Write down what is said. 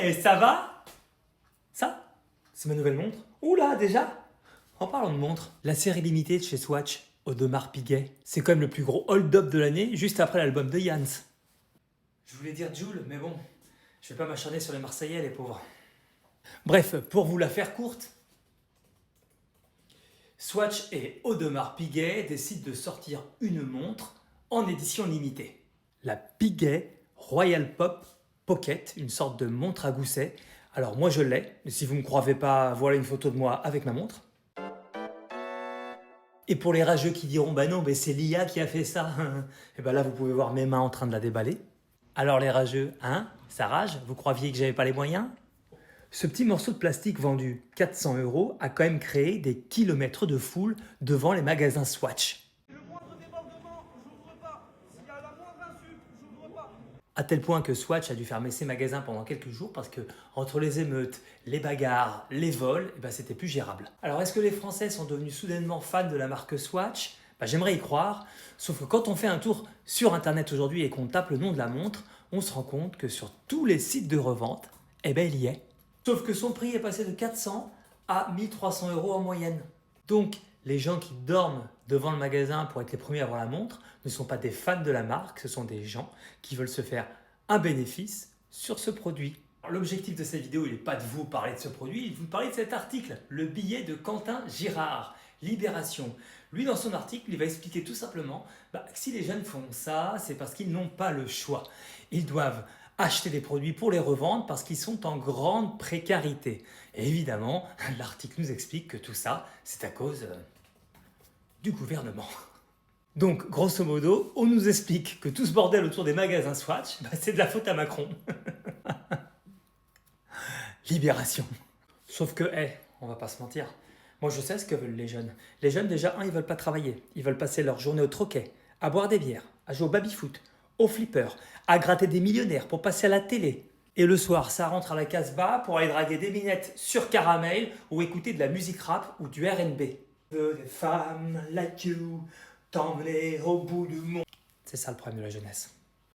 Hey, ça va? Ça, c'est ma nouvelle montre. Oula, déjà? En parlant de montre, la série limitée de chez Swatch, Audemars Piguet, c'est quand même le plus gros hold-up de l'année, juste après l'album de Jans. Je voulais dire Joule, mais bon, je vais pas m'acharner sur les Marseillais, les pauvres. Bref, pour vous la faire courte, Swatch et Audemars Piguet décident de sortir une montre en édition limitée. La Piguet Royal Pop Pocket, une sorte de montre à gousset. Alors moi je l'ai, mais si vous ne me croyez pas, voilà une photo de moi avec ma montre. Et pour les rageux qui diront bah non, mais c'est l'IA qui a fait ça, et ben là vous pouvez voir mes mains en train de la déballer. Alors les rageux, hein, ça rage? Vous croyiez que j'avais pas les moyens? Ce petit morceau de plastique vendu 400 € a quand même créé des kilomètres de foule devant les magasins Swatch. Le moindre débordement, j'ouvre pas. S'il y a la moindre insulte, j'ouvre pas. À tel point que Swatch a dû fermer ses magasins pendant quelques jours parce que entre les émeutes, les bagarres, les vols, eh ben, c'était plus gérable. Alors est-ce que les Français sont devenus soudainement fans de la marque Swatch? J'aimerais y croire, sauf que quand on fait un tour sur internet aujourd'hui et qu'on tape le nom de la montre, on se rend compte que sur tous les sites de revente, eh ben, il y est. Sauf que son prix est passé de 400 à 1300 € en moyenne. Donc, les gens qui dorment devant le magasin pour être les premiers à avoir la montre ne sont pas des fans de la marque, ce sont des gens qui veulent se faire un bénéfice sur ce produit. L'objectif de cette vidéo, il n'est pas de vous parler de ce produit, il est de vous parler de cet article, le billet de Quentin Girard, Libération. Lui, dans son article, il va expliquer tout simplement que si les jeunes font ça, c'est parce qu'ils n'ont pas le choix. Ils doivent acheter des produits pour les revendre parce qu'ils sont en grande précarité. Et évidemment, l'article nous explique que tout ça, c'est à cause du gouvernement. Donc, grosso modo, on nous explique que tout ce bordel autour des magasins Swatch, c'est de la faute à Macron. Libération. Sauf que, on va pas se mentir, moi je sais ce que veulent les jeunes. Les jeunes, déjà, ils veulent pas travailler. Ils veulent passer leur journée au troquet, à boire des bières, à jouer au baby-foot, au flipper, à gratter des millionnaires pour passer à la télé. Et le soir, ça rentre à la Casbah pour aller draguer des minettes sur caramel ou écouter de la musique rap ou du R&B. Veux des femmes like you, t'emmener au bout du monde. C'est ça le problème de la jeunesse.